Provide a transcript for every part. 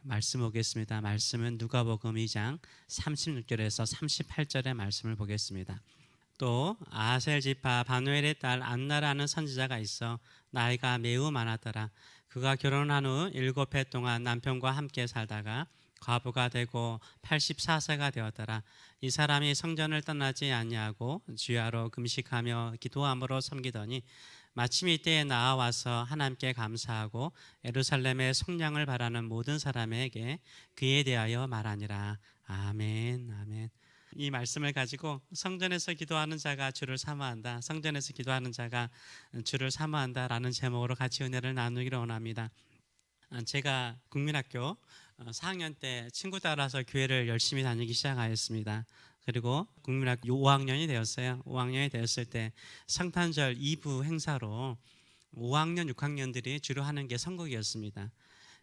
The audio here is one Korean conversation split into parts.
말씀 보겠습니다. 말씀은 누가복음 2장 36절에서 38절의 말씀을 보겠습니다. 또 아셀 지파 바누엘의 딸 안나라는 선지자가 있어 나이가 매우 많았더라. 그가 결혼한 후 7해 동안 남편과 함께 살다가 과부가 되고 84세가 되었더라. 이 사람이 성전을 떠나지 아니하고 주야로 금식하며 기도함으로 섬기더니 마침 이때에 나와서 하나님께 감사하고 예루살렘의 속량을 바라는 모든 사람에게 그에 대하여 말하니라. 아멘, 아멘. 이 말씀을 가지고 성전에서 기도하는 자가 주를 사모한다, 성전에서 기도하는 자가 주를 사모한다라는 제목으로 같이 은혜를 나누기를 원합니다. 제가 국민학교 4학년 때 친구 따라서 교회를 열심히 다니기 시작하였습니다. 그리고 국민학교 5학년이 되었어요. 5학년이 되었을 때 성탄절 2부 행사로 5학년, 6학년들이 주로 하는 게 선곡이었습니다.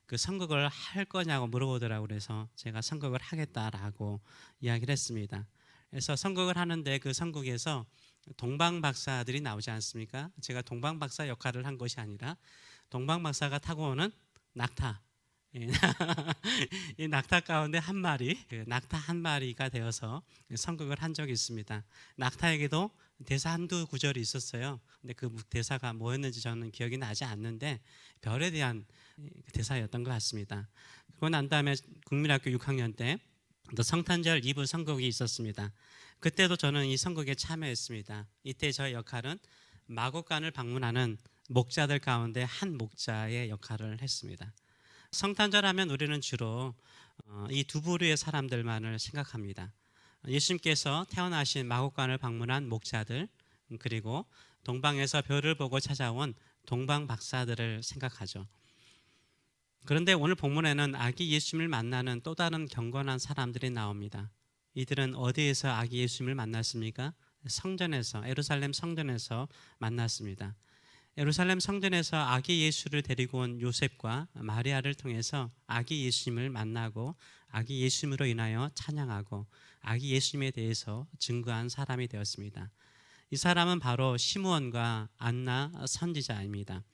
그 선곡을 할 거냐고 물어보더라고요. 그래서 제가 선곡을 하겠다라고 이야기를 했습니다. 그래서 선곡을 하는데 그 선곡에서 동방박사들이 나오지 않습니까? 제가 동방박사 역할을 한 것이 아니라 동방박사가 타고 오는 낙타, 이 낙타 가운데 한 마리, 낙타 한 마리가 되어서 선곡을 한 적이 있습니다. 낙타에게도 대사 한두 구절이 있었어요. 근데 그 대사가 뭐였는지 저는 기억이 나지 않는데 별에 대한 대사였던 것 같습니다. 그러고 난 다음에 국민학교 6학년 때 또 성탄절 2부 선곡이 있었습니다. 그때도 저는 이 선곡에 참여했습니다. 이때 저의 역할은 마곡간을 방문하는 목자들 가운데 한 목자의 역할을 했습니다. 성탄절 하면 우리는 주로 이 두 부류의 사람들만을 생각합니다. 예수님께서 태어나신 마곡간을 방문한 목자들, 그리고 동방에서 별을 보고 찾아온 동방 박사들을 생각하죠. 그런데 오늘 본문에는 아기 예수님을 만나는 또 다른 경건한 사람들이 나옵니다. 이들은 어디에서 아기 예수님을 만났습니까? 성전에서, 예루살렘 성전에서 만났습니다. 예루살렘 성전에서 아기 예수를 데리고 온 요셉과 마리아를 통해서 아기 예수님을 만나고 아기 예수님으로 인하여 찬양하고 아기 예수님에 대해서 증거한 사람이 되었습니다. 이 사람은 바로 시므온과 안나 선지자입니다.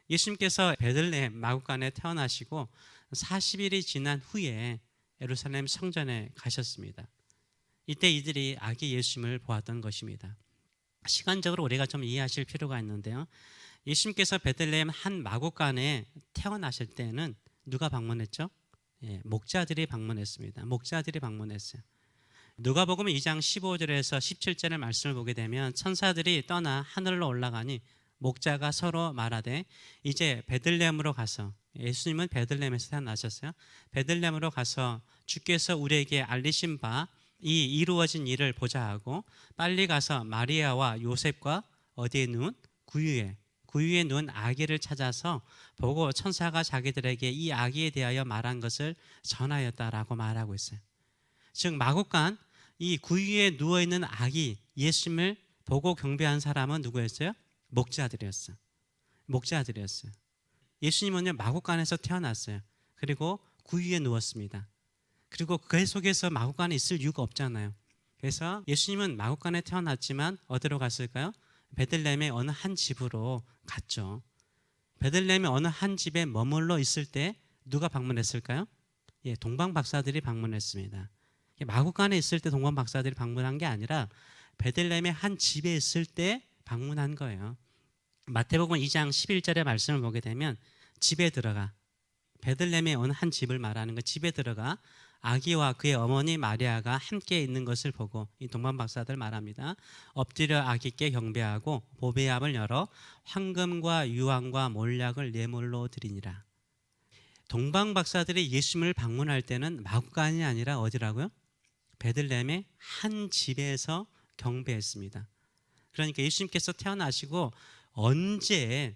예수님께서 베들레헴 마구간에 태어나시고 40일이 지난 후에 예루살렘 성전에 가셨습니다. 이때 이들이 아기 예수님을 보았던 것입니다. 시간적으로 우리가 좀 이해하실 필요가 있는데요. 예수님께서 베들레헴 한 마곡간에 태어나실 때는 누가 방문했죠? 목자들이 방문했습니다. 목자들이 방문했어요. 누가복음 2장 15절에서 17절의 말씀을 보게 되면 천사들이 떠나 하늘로 올라가니 목자가 서로 말하되 이제 베들레헴으로 가서, 예수님은 베들레헴에서 태어나셨어요. 베들레헴으로 가서 주께서 우리에게 알리신 바 이 이루어진 일을 보자 하고 빨리 가서 마리아와 요셉과 어디에 누운 구유에 누운 아기를 찾아서 보고 천사가 자기들에게 이 아기에 대하여 말한 것을 전하였다라고 말하고 있어요. 즉 마곡간 이 구유에 누워있는 아기 예수님을 보고 경배한 사람은 누구였어요? 목자들이었어요. 목자들이었어요. 예수님은요 마곡간에서 태어났어요. 그리고 구유에 누웠습니다. 그리고 그 속에서 마곡간에 있을 이유가 없잖아요. 그래서 예수님은 마곡간에 태어났지만 어디로 갔을까요? 베들레헴의 어느 한 집으로 갔죠. 베들레헴의 어느 한 집에 머물러 있을 때 누가 방문했을까요? 동방 박사들이 방문했습니다. 마곡간에 있을 때 동방 박사들이 방문한 게 아니라 베들레헴의 한 집에 있을 때 방문한 거예요. 마태복음 2장 11절의 말씀을 보게 되면 집에 들어가, 베들레헴의 어느 한 집을 말하는 거, 집에 들어가 아기와 그의 어머니 마리아가 함께 있는 것을 보고, 이 동방 박사들 말합니다. 엎드려 아기께 경배하고 보배함을 열어 황금과 유황과 몰약을 예물로 드리니라. 동방 박사들이 예수님을 방문할 때는 마곡간이 아니라 어디라고요? 베들레헴의 한 집에서 경배했습니다. 그러니까 예수님께서 태어나시고 언제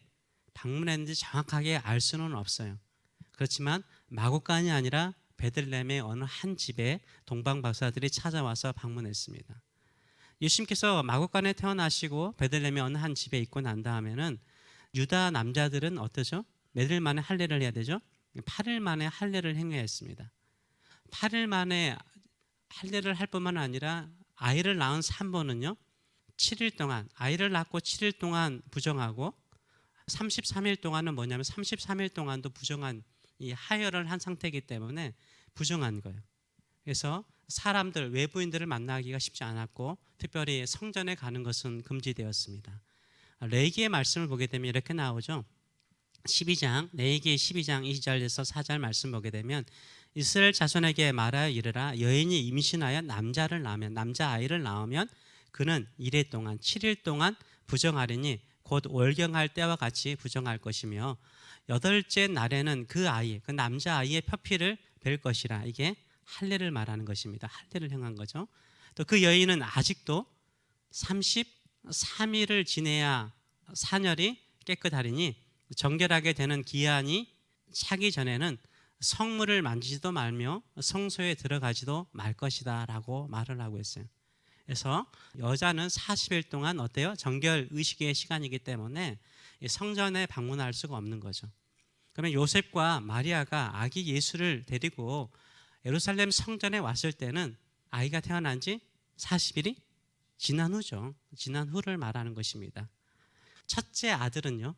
방문했는지 정확하게 알 수는 없어요. 그렇지만 마곡간이 아니라 베들레헴의 어느 한 집에 동방 박사들이 찾아와서 방문했습니다. 예수님께서 마곡간에 태어나시고 베들레헴의 어느 한 집에 있고 난 다음에는 유다 남자들은 어떠죠? 몇 일 만에 할례를 해야 되죠? 8일 만에 할례를 행해했습니다. 8일 만에 할례를 할 뿐만 아니라 아이를 낳은 산모는요 7일 동안, 아이를 낳고 7일 동안 부정하고 33일 동안은 뭐냐면 33일 동안도 부정한 이 하혈을 한 상태이기 때문에 부정한 거예요. 그래서 사람들, 외부인들을 만나기가 쉽지 않았고 특별히 성전에 가는 것은 금지되었습니다. 레위기의 말씀을 보게 되면 이렇게 나오죠. 12장, 레위기 12장 2절에서 4절 말씀 보게 되면 이스라엘 자손에게 말하여 이르라. 여인이 임신하여 남자아이를 낳으면 그는 이래 동안 7일 동안 부정하리니 곧 월경할 때와 같이 부정할 것이며 여덟째 날에는 그 남자아이의 표피를 벨 것이라. 이게 할례를 말하는 것입니다. 할례를 행한 거죠. 또 그 여인은 아직도 33일을 지내야 사녀리 깨끗하리니 정결하게 되는 기한이 차기 전에는 성물을 만지지도 말며 성소에 들어가지도 말 것이다 라고 말을 하고 있어요. 그래서 여자는 40일 동안 어때요? 정결 의식의 시간이기 때문에 성전에 방문할 수가 없는 거죠. 그러면 요셉과 마리아가 아기 예수를 데리고 예루살렘 성전에 왔을 때는 아이가 태어난 지 40일이 지난 후죠. 지난 후를 말하는 것입니다. 첫째 아들은요,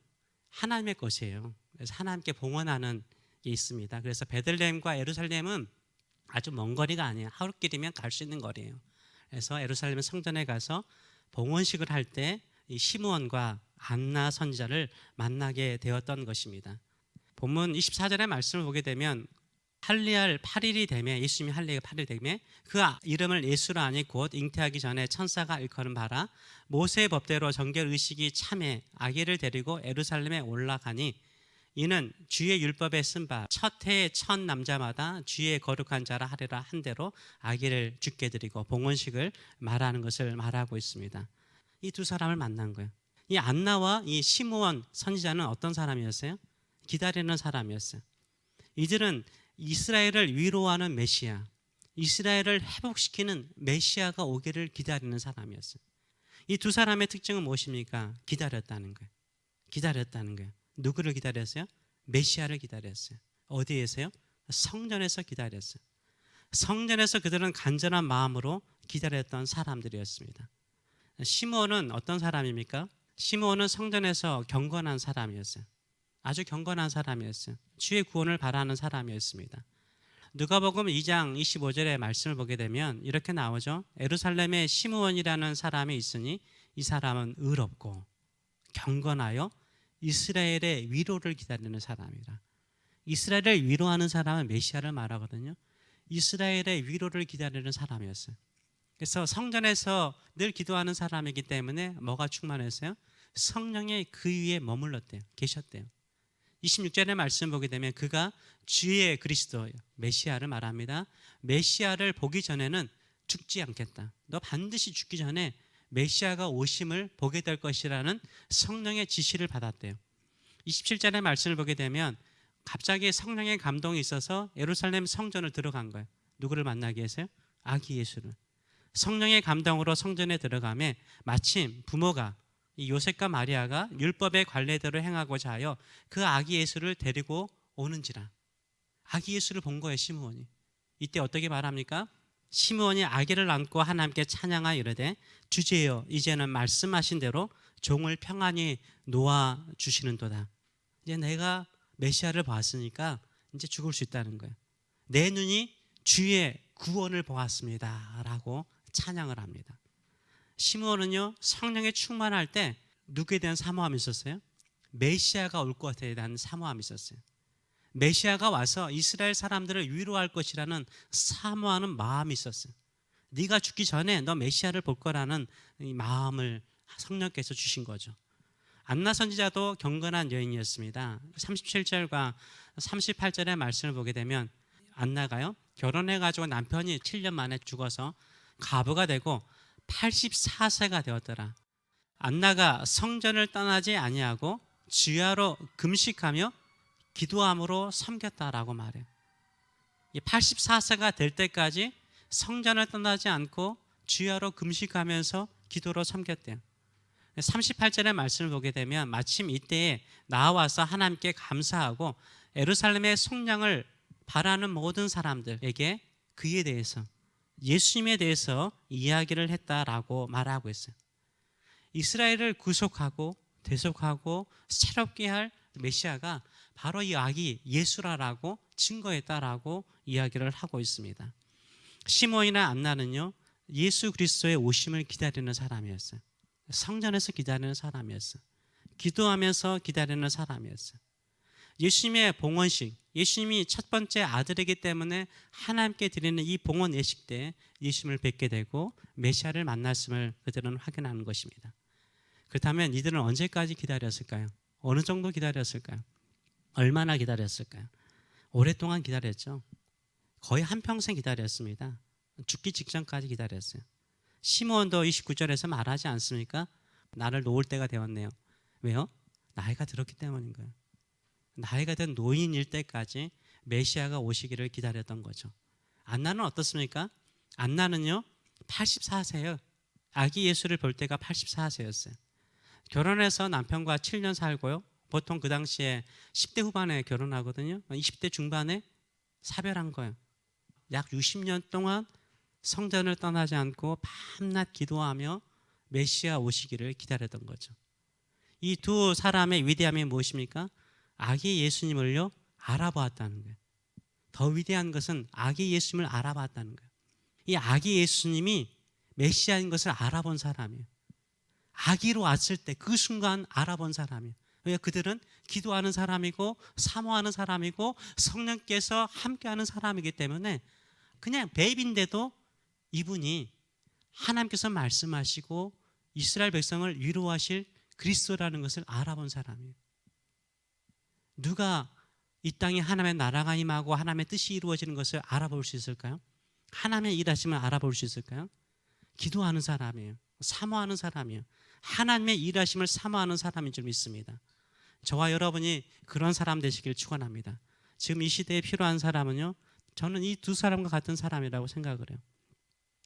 하나님의 것이에요. 그래서 하나님께 봉헌하는 게 있습니다. 그래서 베들레헴과 예루살렘은 아주 먼 거리가 아니에요. 하루길이면 갈 수 있는 거리예요. 그래서 예루살렘 성전에 가서 봉헌식을 할 때 이 시므온과 안나 선지자를 만나게 되었던 것입니다. 본문 24절의 말씀을 보게 되면 할례할 8일이 되매, 예수님이 할례가 8일 되매 그 이름을 예수라 하니 곧 잉태하기 전에 천사가 일컬은 바라. 모세의 법대로 정결 의식이 참해 아기를 데리고 예루살렘에 올라가니 이는 주의 율법에 쓴 바 첫 해의 첫 남자마다 주의 거룩한 자라 하리라 한 대로 아기를 죽게 드리고 봉헌식을 말하는 것을 말하고 있습니다. 이 두 사람을 만난 거예요. 이 안나와 이 시므온 선지자는 어떤 사람이었어요? 기다리는 사람이었어요. 이들은 이스라엘을 위로하는 메시아, 이스라엘을 회복시키는 메시아가 오기를 기다리는 사람이었어요. 이 두 사람의 특징은 무엇입니까? 기다렸다는 거예요. 기다렸다는 거예요. 누구를 기다렸어요? 메시아를 기다렸어요. 어디에서요? 성전에서 기다렸어요. 성전에서 그들은 간절한 마음으로 기다렸던 사람들이었습니다. 시므온은 어떤 사람입니까? 시므온은 성전에서 경건한 사람이었어요. 아주 경건한 사람이었어요. 주의 구원을 바라는 사람이었습니다. 누가복음 2장 25절의 말씀을 보게 되면 이렇게 나오죠. 예루살렘에 시므온이라는 사람이 있으니 이 사람은 의롭고 경건하여 이스라엘의 위로를 기다리는 사람이라. 이스라엘을 위로하는 사람은 메시아를 말하거든요. 이스라엘의 위로를 기다리는 사람이었어요. 그래서 성전에서 늘 기도하는 사람이기 때문에 뭐가 충만했어요? 성령의 그 위에 머물렀대요. 계셨대요. 26절의 말씀 보게 되면 그가 주의 그리스도 메시아를 말합니다. 메시아를 보기 전에는 죽지 않겠다. 너 반드시 죽기 전에 메시아가 오심을 보게 될 것이라는 성령의 지시를 받았대요. 27절의 말씀을 보게 되면 갑자기 성령의 감동이 있어서 예루살렘 성전을 들어간 거예요. 누구를 만나기 위해서요? 아기 예수를. 성령의 감동으로 성전에 들어가며 마침 부모가 이 요셉과 마리아가 율법의 관례대로 행하고자 하여 그 아기 예수를 데리고 오는지라. 아기 예수를 본 거예요, 시므온이. 이때 어떻게 말합니까? 시므온이 아기를 안고 하나님께 찬양하여 이르되 주제여 이제는 말씀하신 대로 종을 평안히 놓아 주시는도다. 이제 내가 메시아를 보았으니까 이제 죽을 수 있다는 거예요. 내 눈이 주의 구원을 보았습니다 라고 찬양을 합니다. 시므온은요, 성령에 충만할 때 누구에 대한 사모함이 있었어요? 메시아가 올 것에 대한 사모함이 있었어요. 메시아가 와서 이스라엘 사람들을 위로할 것이라는 사모하는 마음이 있었어요. 네가 죽기 전에 너 메시아를 볼 거라는 이 마음을 성령께서 주신 거죠. 안나 선지자도 경건한 여인이었습니다. 37절과 38절의 말씀을 보게 되면 안나가요, 결혼해가지고 남편이 7년 만에 죽어서 과부가 되고 84세가 되었더라. 안나가 성전을 떠나지 아니하고 주야로 금식하며 기도함으로 섬겼다라고 말해요. 84세가 될 때까지 성전을 떠나지 않고 주야로 금식하면서 기도로 섬겼대요. 38절의 말씀을 보게 되면 마침 이때에 나와서 하나님께 감사하고 예루살렘의 속량을 바라는 모든 사람들에게 그에 대해서, 예수님에 대해서 이야기를 했다라고 말하고 있어요. 이스라엘을 구속하고 대속하고 새롭게 할 메시아가 바로 이 아기 예수라라고 증거했다라고 이야기를 하고 있습니다. 시몬이나 안나는요, 예수 그리스도의 오심을 기다리는 사람이었어요. 성전에서 기다리는 사람이었어요. 기도하면서 기다리는 사람이었어요. 예수님의 봉헌식, 예수님이 첫 번째 아들이기 때문에 하나님께 드리는 이 봉헌 예식 때 예수님을 뵙게 되고 메시아를 만났음을 그들은 확인하는 것입니다. 그렇다면 이들은 언제까지 기다렸을까요? 어느 정도 기다렸을까요? 얼마나 기다렸을까요? 오랫동안 기다렸죠. 거의 한평생 기다렸습니다. 죽기 직전까지 기다렸어요. 시므온도 29절에서 말하지 않습니까? 나를 놓을 때가 되었네요. 왜요? 나이가 들었기 때문인 거예요. 나이가 든 노인일 때까지 메시아가 오시기를 기다렸던 거죠. 안나는 어떻습니까? 안나는요 84세예요. 아기 예수를 볼 때가 84세였어요. 결혼해서 남편과 7년 살고요. 보통 그 당시에 10대 후반에 결혼하거든요. 20대 중반에 사별한 거예요. 약 60년 동안 성전을 떠나지 않고 밤낮 기도하며 메시아 오시기를 기다렸던 거죠. 이 두 사람의 위대함이 무엇입니까? 아기 예수님을요 알아보았다는 거예요. 더 위대한 것은 아기 예수님을 알아봤다는 거예요. 이 아기 예수님이 메시아인 것을 알아본 사람이에요. 아기로 왔을 때 그 순간 알아본 사람이에요. 왜? 그들은 기도하는 사람이고 사모하는 사람이고 성령께서 함께하는 사람이기 때문에 그냥 베이비인데도 이분이 하나님께서 말씀하시고 이스라엘 백성을 위로하실 그리스도라는 것을 알아본 사람이에요. 누가 이 땅에 하나님의 나라가 임하고 하나님의 뜻이 이루어지는 것을 알아볼 수 있을까요? 하나님의 일하심을 알아볼 수 있을까요? 기도하는 사람이에요. 사모하는 사람이에요. 하나님의 일하심을 사모하는 사람인 줄 믿습니다. 저와 여러분이 그런 사람 되시길 축원합니다. 지금 이 시대에 필요한 사람은요, 저는 이 두 사람과 같은 사람이라고 생각을 해요.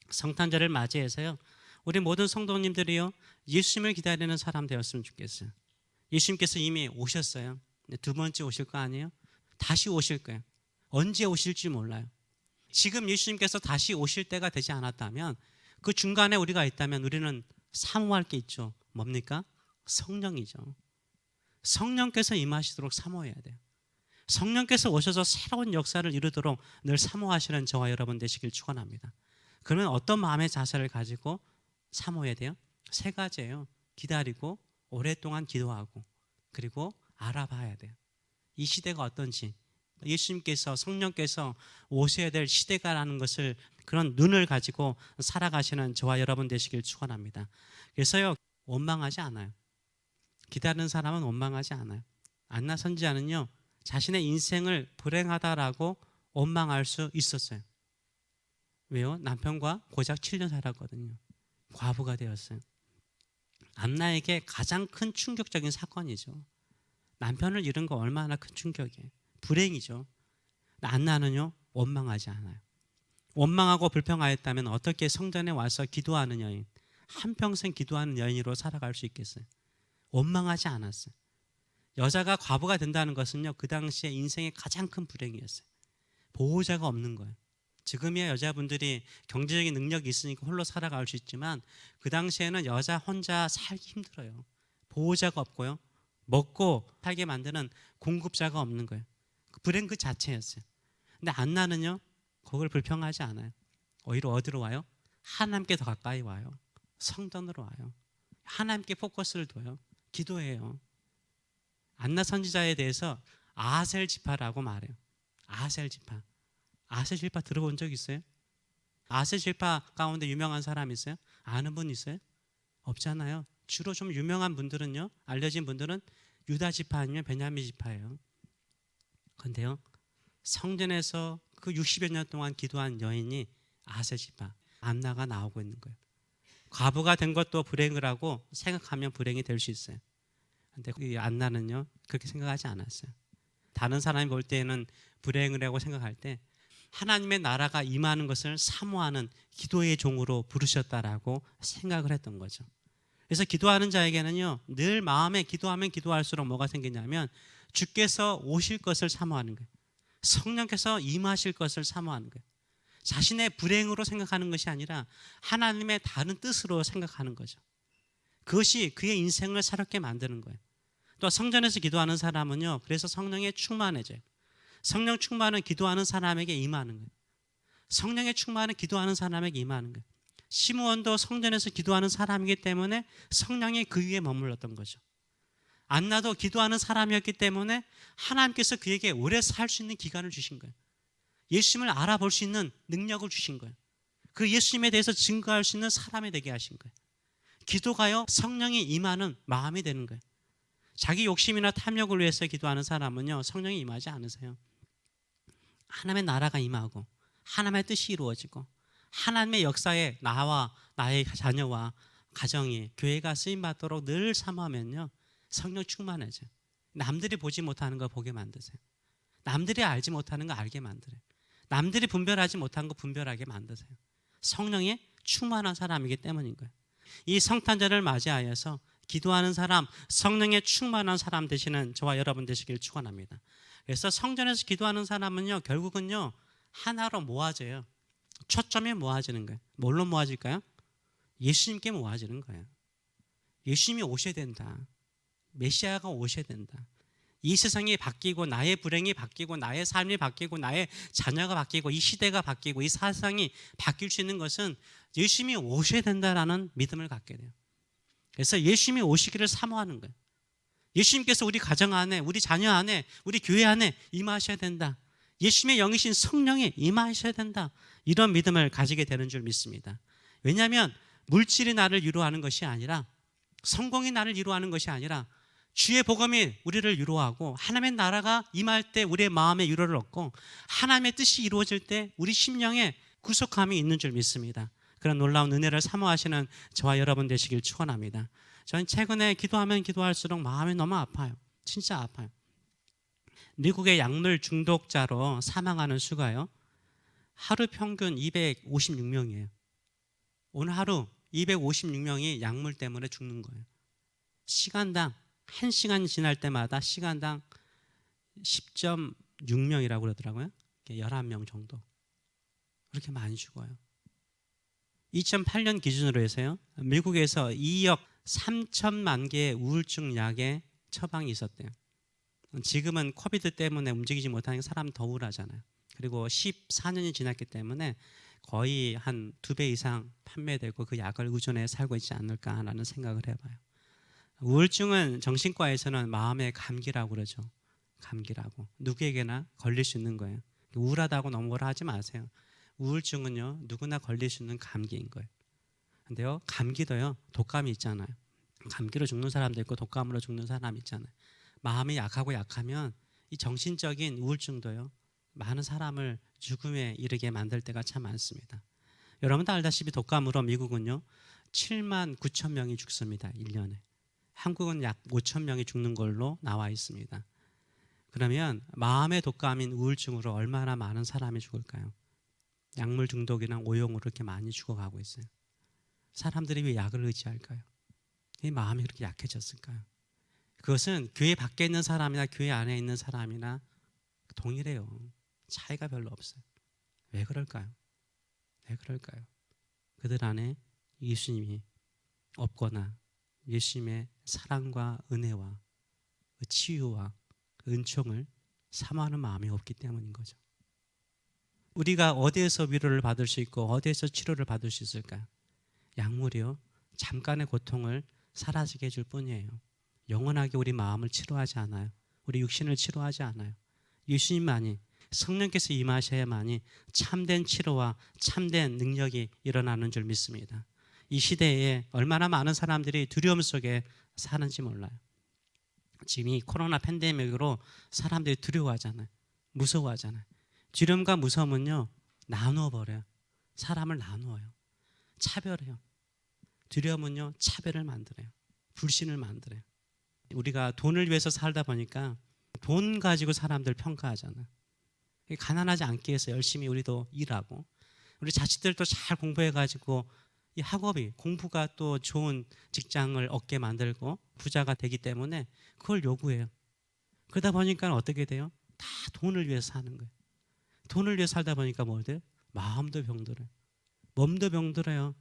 성탄절을 맞이해서요, 우리 모든 성도님들이요 예수님을 기다리는 사람 되었으면 좋겠어요. 예수님께서 이미 오셨어요. 두 번째 오실 거 아니에요? 다시 오실 거예요. 언제 오실지 몰라요. 지금 예수님께서 다시 오실 때가 되지 않았다면, 그 중간에 우리가 있다면 우리는 사모할 게 있죠. 뭡니까? 성령이죠. 성령께서 임하시도록 사모해야 돼요. 성령께서 오셔서 새로운 역사를 이루도록 늘 사모하시는 저와 여러분 되시길 축원합니다. 그러면 어떤 마음의 자세를 가지고 사모해야 돼요? 세 가지예요. 기다리고 오랫동안 기도하고 그리고 알아봐야 돼요. 이 시대가 어떤지, 예수님께서 성령께서 오셔야 될 시대가라는 것을 그런 눈을 가지고 살아가시는 저와 여러분 되시길 축원합니다. 그래서요 원망하지 않아요. 기다리는 사람은 원망하지 않아요. 안나 선지자는요 자신의 인생을 불행하다라고 원망할 수 있었어요. 왜요? 남편과 고작 7년 살았거든요. 과부가 되었어요. 안나에게 가장 큰 충격적인 사건이죠. 남편을 잃은 거 얼마나 큰 충격이에요. 불행이죠. 안나는요 원망하지 않아요. 원망하고 불평하였다면 어떻게 성전에 와서 기도하는 여인, 한평생 기도하는 여인으로 살아갈 수 있겠어요? 원망하지 않았어요. 여자가 과부가 된다는 것은요 그 당시에 인생의 가장 큰 불행이었어요. 보호자가 없는 거예요. 지금이야 여자분들이 경제적인 능력이 있으니까 홀로 살아갈 수 있지만 그 당시에는 여자 혼자 살기 힘들어요. 보호자가 없고요, 먹고 살게 만드는 공급자가 없는 거예요. 불행 그 자체였어요. 근데 안나는요 그걸 불평하지 않아요. 오히려 어디로 와요? 하나님께 더 가까이 와요. 성전으로 와요. 하나님께 포커스를 둬요. 기도해요. 안나 선지자에 대해서 아셀 지파라고 말해요. 아셀 지파. 아셀 지파 들어본 적 있어요? 아셀 지파 가운데 유명한 사람 있어요? 아는 분 있어요? 없잖아요. 주로 좀 유명한 분들은요, 알려진 분들은 유다 지파 아니면 베냐민 지파예요. 그런데요 성전에서 그 60여 년 동안 기도한 여인이 아셀 지파 안나가 나오고 있는 거예요. 과부가 된 것도 불행을 하고 생각하면 불행이 될 수 있어요. 근데 이 안나는요 그렇게 생각하지 않았어요. 다른 사람이 볼 때는 불행을 하고 생각할 때 하나님의 나라가 임하는 것을 사모하는 기도의 종으로 부르셨다라고 생각을 했던 거죠. 그래서 기도하는 자에게는요 늘 마음에 기도하면 기도할수록 뭐가 생기냐면 주께서 오실 것을 사모하는 거예요. 성령께서 임하실 것을 사모하는 거예요. 자신의 불행으로 생각하는 것이 아니라 하나님의 다른 뜻으로 생각하는 거죠. 그것이 그의 인생을 새롭게 만드는 거예요. 또 성전에서 기도하는 사람은요, 그래서 성령에 충만해져요. 성령 충만은 기도하는 사람에게 임하는 거예요. 성령의 충만은 기도하는 사람에게 임하는 거예요. 시므온도 성전에서 기도하는 사람이기 때문에 성령이 그 위에 머물렀던 거죠. 안나도 기도하는 사람이었기 때문에 하나님께서 그에게 오래 살 수 있는 기간을 주신 거예요. 예수님을 알아볼 수 있는 능력을 주신 거예요. 그 예수님에 대해서 증거할 수 있는 사람이 되게 하신 거예요. 기도가요, 성령이 임하는 마음이 되는 거예요. 자기 욕심이나 탐욕을 위해서 기도하는 사람은요, 성령이 임하지 않으세요. 하나님의 나라가 임하고 하나님의 뜻이 이루어지고 하나님의 역사에 나와 나의 자녀와 가정이, 교회가 쓰임받도록 늘 사모하면요, 성령 충만해져요. 남들이 보지 못하는 거 보게 만드세요. 남들이 알지 못하는 거 알게 만들어요. 남들이 분별하지 못한 거 분별하게 만드세요. 성령에 충만한 사람이기 때문인 거예요. 이 성탄절을 맞이하여서 기도하는 사람, 성령에 충만한 사람 되시는 저와 여러분 되시길 축원합니다. 그래서 성전에서 기도하는 사람은요, 결국은요, 하나로 모아져요. 초점이 모아지는 거예요. 뭘로 모아질까요? 예수님께 모아지는 거예요. 예수님이 오셔야 된다. 메시아가 오셔야 된다. 이 세상이 바뀌고 나의 불행이 바뀌고 나의 삶이 바뀌고 나의 자녀가 바뀌고 이 시대가 바뀌고 이 세상이 바뀔 수 있는 것은 예수님이 오셔야 된다라는 믿음을 갖게 돼요. 그래서 예수님이 오시기를 사모하는 거예요. 예수님께서 우리 가정 안에, 우리 자녀 안에, 우리 교회 안에 임하셔야 된다. 예수님의 영이신 성령이 임하셔야 된다. 이런 믿음을 가지게 되는 줄 믿습니다. 왜냐하면 물질이 나를 위로하는 것이 아니라, 성공이 나를 위로하는 것이 아니라 주의 복음이 우리를 위로하고 하나님의 나라가 임할 때 우리의 마음의 위로를 얻고 하나님의 뜻이 이루어질 때 우리 심령에 구속함이 있는 줄 믿습니다. 그런 놀라운 은혜를 사모하시는 저와 여러분 되시길 축원합니다. 저는 최근에 기도하면 기도할수록 마음이 너무 아파요. 진짜 아파요. 미국의 약물 중독자로 사망하는 수가요, 하루 평균 256명이에요. 오늘 하루 256명이 약물 때문에 죽는 거예요. 시간당 1시간 지날 때마다 시간당 10.6명이라고 그러더라고요. 11명 정도. 그렇게 많이 죽어요. 2008년 기준으로 해서요, 미국에서 2억 3천만 개의 우울증 약의 처방이 있었대요. 지금은 코비드 때문에 움직이지 못하는 사람 더 우울하잖아요. 그리고 14년이 지났기 때문에 거의 한 2배 이상 판매되고 그 약을 의존해 살고 있지 않을까라는 생각을 해봐요. 우울증은 정신과에서는 마음의 감기라고 그러죠. 감기라고. 누구에게나 걸릴 수 있는 거예요. 우울하다고 너무 뭐라 하지 마세요. 우울증은요, 누구나 걸릴 수 있는 감기인 거예요. 근데요, 감기도요, 독감이 있잖아요. 감기로 죽는 사람도 있고 독감으로 죽는 사람이 있잖아요. 마음이 약하고 약하면 이 정신적인 우울증도요, 많은 사람을 죽음에 이르게 만들 때가 참 많습니다. 여러분도 알다시피 독감으로 미국은요 7만 9천 명이 죽습니다. 1년에. 한국은 약 5천 명이 죽는 걸로 나와 있습니다. 그러면 마음의 독감인 우울증으로 얼마나 많은 사람이 죽을까요? 약물 중독이나 오용으로 이렇게 많이 죽어가고 있어요. 사람들이 왜 약을 의지할까요? 이 마음이 그렇게 약해졌을까요? 그것은 교회 밖에 있는 사람이나 교회 안에 있는 사람이나 동일해요. 차이가 별로 없어요. 왜 그럴까요? 왜 그럴까요? 그들 안에 예수님이 없거나 예수님의 사랑과 은혜와 그 치유와 그 은총을 사모하는 마음이 없기 때문인 거죠. 우리가 어디에서 위로를 받을 수 있고 어디에서 치료를 받을 수 있을까요? 약물이요, 잠깐의 고통을 사라지게 해줄 뿐이에요. 영원하게 우리 마음을 치료하지 않아요. 우리 육신을 치료하지 않아요. 예수님만이, 성령께서 임하셔야만이 참된 치료와 참된 능력이 일어나는 줄 믿습니다. 이 시대에 얼마나 많은 사람들이 두려움 속에 사는지 몰라요. 지금 이 코로나 팬데믹으로 사람들이 두려워하잖아요. 무서워하잖아요. 두려움과 무서움은요, 나누어 버려요. 사람을 나누어요. 차별해요. 두려움은요, 차별을 만들어요. 불신을 만들어요. 우리가 돈을 위해서 살다 보니까 돈 가지고 사람들 평가하잖아요. 가난하지 않기 위해서 열심히 우리도 일하고, 우리 자식들도 잘 공부해가지고 이 학업이, 공부가 또 좋은 직장을 얻게 만들고 부자가 되기 때문에 그걸 요구해요. 그러다 보니까 어떻게 돼요? 다 돈을 위해서 사는 거예요. 돈을 위해서 살다 보니까 뭐 돼요? 마음도 병들어요. 몸도 병들어요.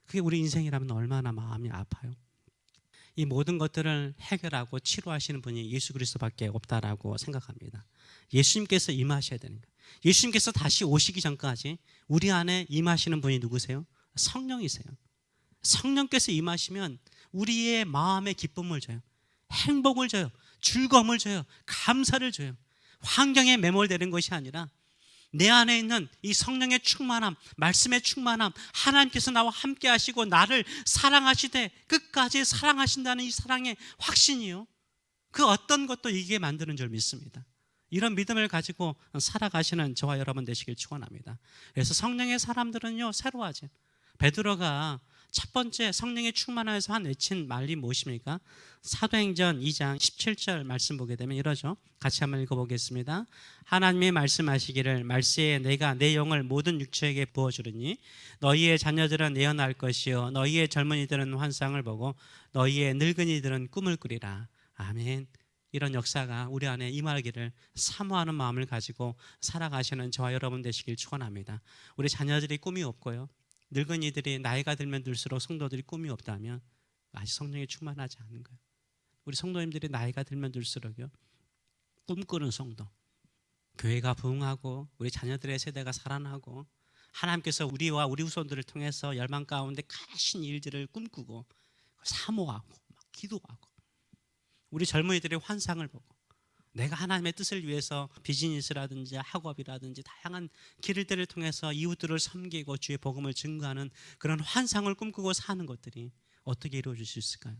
그게 우리 인생이라면 얼마나 마음이 아파요. 이 모든 것들을 해결하고 치료하시는 분이 예수 그리스도밖에 없다라고 생각합니다. 예수님께서 임하셔야 되는 거예요. 예수님께서 다시 오시기 전까지 우리 안에 임하시는 분이 누구세요? 성령이세요. 성령께서 임하시면 우리의 마음에 기쁨을 줘요. 행복을 줘요. 즐거움을 줘요. 감사를 줘요. 환경에 매몰되는 것이 아니라 내 안에 있는 이 성령의 충만함, 말씀의 충만함, 하나님께서 나와 함께 하시고 나를 사랑하시되 끝까지 사랑하신다는 이 사랑의 확신이요, 그 어떤 것도 이기게 만드는 줄 믿습니다. 이런 믿음을 가지고 살아가시는 저와 여러분 되시길 축원합니다. 그래서 성령의 사람들은요 새로워하죠. 베드로가 첫 번째 성령의 충만함에서 한 외친 말이 무엇입니까? 사도행전 2장 17절 말씀 보게 되면 이러죠. 같이 한번 읽어보겠습니다. 하나님이 말씀하시기를 말세에 내가 내 영을 모든 육체에게 부어주리니 너희의 자녀들은 예언할 것이요 너희의 젊은이들은 환상을 보고 너희의 늙은이들은 꿈을 꾸리라. 아멘. 이런 역사가 우리 안에 임하기를 사모하는 마음을 가지고 살아가시는 저와 여러분 되시길 축원합니다. 우리 자녀들이 꿈이 없고요, 늙은이들이 나이가 들면 들수록 성도들이 꿈이 없다면 아직 성령이 충만하지 않은 거예요. 우리 성도님들이 나이가 들면 들수록요 꿈꾸는 성도, 교회가 부흥하고 우리 자녀들의 세대가 살아나고 하나님께서 우리와 우리 후손들을 통해서 열방 가운데 크신 일들을 꿈꾸고 사모하고 막 기도하고, 우리 젊은이들의 환상을 보고 내가 하나님의 뜻을 위해서 비즈니스라든지 학업이라든지 다양한 길들을 통해서 이웃들을 섬기고 주의 복음을 증거하는 그런 환상을 꿈꾸고 사는 것들이 어떻게 이루어질 수 있을까요?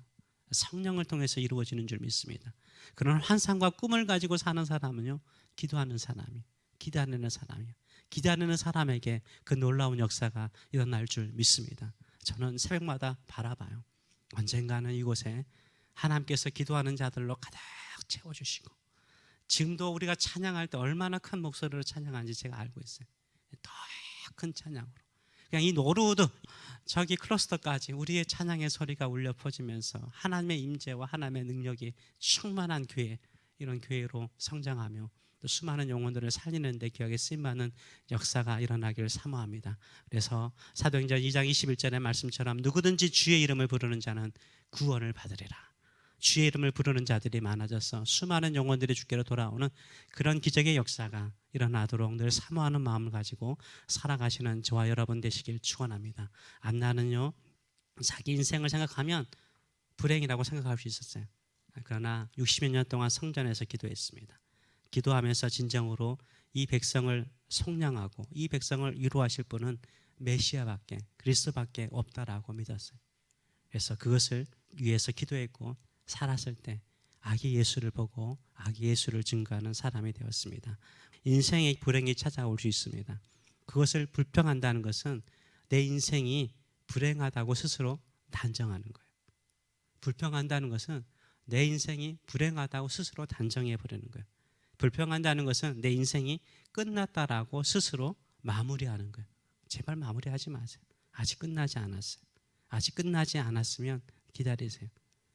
성령을 통해서 이루어지는 줄 믿습니다. 그런 환상과 꿈을 가지고 사는 사람은요 기도하는 사람이, 기다리는 사람이요, 기다리는 사람에게 그 놀라운 역사가 일어날 줄 믿습니다. 저는 새벽마다 바라봐요. 언젠가는 이곳에 하나님께서 기도하는 자들로 가득 채워주시고, 지금도 우리가 찬양할 때 얼마나 큰 목소리로 찬양하는지 제가 알고 있어요. 더 큰 찬양으로 그냥 이 노르우드 저기 클러스터까지 우리의 찬양의 소리가 울려 퍼지면서 하나님의 임재와 하나님의 능력이 충만한 교회, 이런 교회로 성장하며 또 수많은 영혼들을 살리는 데 기억에 쓰임받는 역사가 일어나기를 사모합니다. 그래서 사도행전 2장 21절의 말씀처럼 누구든지 주의 이름을 부르는 자는 구원을 받으리라. 주의 이름을 부르는 자들이 많아져서 수많은 영혼들이 주께로 돌아오는 그런 기적의 역사가 일어나도록 늘 사모하는 마음을 가지고 살아가시는 저와 여러분 되시길 축원합니다. 안나는요 자기 인생을 생각하면 불행이라고 생각할 수 있었어요. 그러나 60여 년 동안 성전에서 기도했습니다. 기도하면서 진정으로 이 백성을 속량하고 이 백성을 위로하실 분은 메시아밖에, 그리스도밖에 없다라고 믿었어요. 그래서 그것을 위해서 기도했고 살았을 때 아기 예수를 보고 아기 예수를 증거하는 사람이 되었습니다. 인생의 불행이 찾아올 수 있습니다. 그것을 불평한다는 것은 내 인생이 불행하다고 스스로 단정하는 거예요. 불평한다는 것은 내 인생이 불행하다고 스스로 단정해 버리는 거예요. 불평한다는 것은 내 인생이 끝났다라고 스스로 마무리하는 거예요. 제발 마무리하지 마세요. 아직 끝나지 않았어요. 아직 끝나지 않았으면 기다리세요.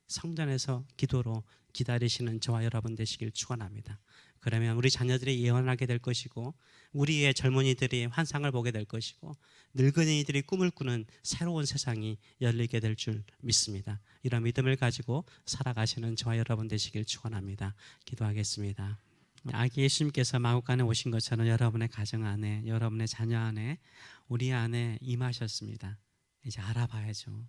성전에서 기도로 기다리시는 저와 여러분 되시길 축원합니다. 그러면 우리 자녀들이 예언하게 될 것이고 우리의 젊은이들이 환상을 보게 될 것이고 늙은이들이 꿈을 꾸는 새로운 세상이 열리게 될 줄 믿습니다. 이런 믿음을 가지고 살아가시는 저와 여러분 되시길 축원합니다. 기도하겠습니다. 아기 예수님께서 마구간에 오신 것처럼 여러분의 가정 안에, 여러분의 자녀 안에, 우리 안에 임하셨습니다. 이제 알아봐야죠.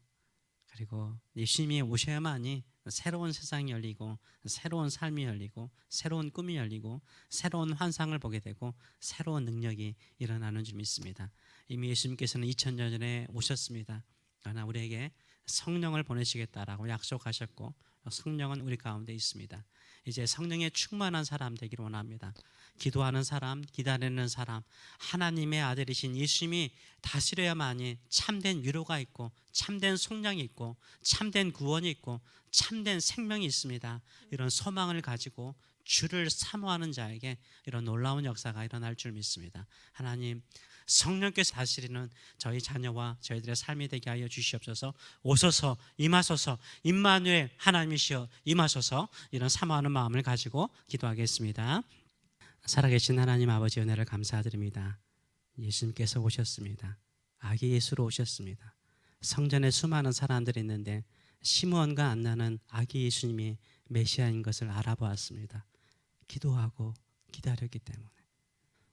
그리고 예수님이 오셔야만이 새로운 세상이 열리고 새로운 삶이 열리고 새로운 꿈이 열리고 새로운 환상을 보게 되고 새로운 능력이 일어나는 줄 믿습니다. 이미 예수님께서는 2000년 전에 오셨습니다. 그러나 우리에게 성령을 보내시겠다라고 약속하셨고 성령은 우리 가운데 있습니다. 이제 성령에 충만한 사람 되기를 원합니다. 기도하는 사람, 기다리는 사람, 하나님의 아들이신 예수님이 다스려야만이 참된 위로가 있고 참된 속량이 있고 참된 구원이 있고 참된 생명이 있습니다. 이런 소망을 가지고 주를 사모하는 자에게 이런 놀라운 역사가 일어날 줄 믿습니다. 하나님, 성령께서 다스리는 저희 자녀와 저희들의 삶이 되게 하여 주시옵소서. 오소서, 임하소서, 임마누엘 하나님이시여 임하소서. 이런 사모하는 마음을 가지고 기도하겠습니다. 살아계신 하나님 아버지 은혜를 감사드립니다. 예수님께서 오셨습니다. 아기 예수로 오셨습니다. 성전에 수많은 사람들이 있는데 시므온과 안나는 아기 예수님이 메시아인 것을 알아보았습니다. 기도하고 기다렸기 때문에.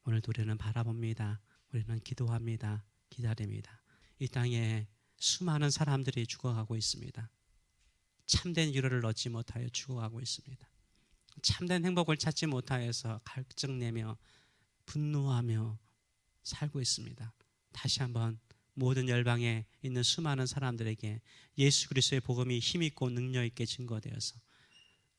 오늘도 우리는 바라봅니다. 우리는 기도합니다. 기다립니다. 이 땅에 수많은 사람들이 죽어가고 있습니다. 참된 위로를 얻지 못하여 죽어가고 있습니다. 참된 행복을 찾지 못하여서 갈증내며 분노하며 살고 있습니다. 다시 한번 모든 열방에 있는 수많은 사람들에게 예수 그리스도의 복음이 힘있고 능력있게 증거되어서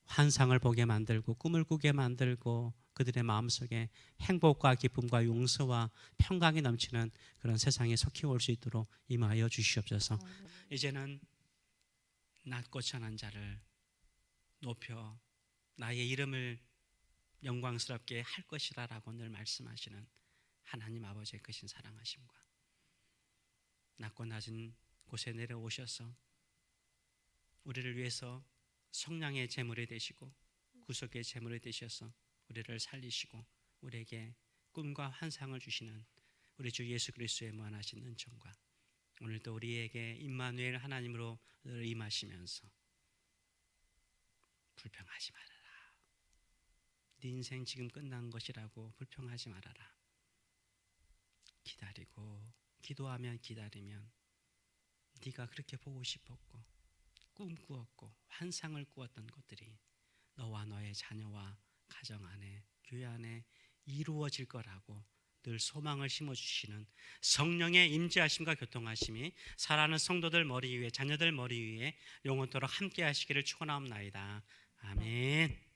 환상을 보게 만들고 꿈을 꾸게 만들고 그들의 마음속에 행복과 기쁨과 용서와 평강이 넘치는 그런 세상에 속히 올 수 있도록 임하여 주시옵소서. 이제는 낮고 천한 자를 높여 나의 이름을 영광스럽게 할 것이라 라고 늘 말씀하시는 하나님 아버지의 크신 사랑하심과 낮고 낮은 곳에 내려오셔서 우리를 위해서 성량의 제물이 되시고 구속의 제물이 되셔서 우리를 살리시고 우리에게 꿈과 환상을 주시는 우리 주 예수 그리스도의 무한하신 은총과 오늘도 우리에게 임마누엘 하나님으로 늘 임하시면서 불평하지 말아라. 네 인생 지금 끝난 것이라고 불평하지 말아라. 기다리고 기도하면 기다리면 네가 그렇게 보고 싶었고 꿈꾸었고 환상을 꾸었던 것들이 너와 너의 자녀와 가정 안에 교회 안에 이루어질 거라고 늘 소망을 심어주시는 성령의 임재하심과 교통하심이 살아가는 성도들 머리 위에 자녀들 머리 위에 영원토록 함께 하시기를 축원하옵나이다. 아멘.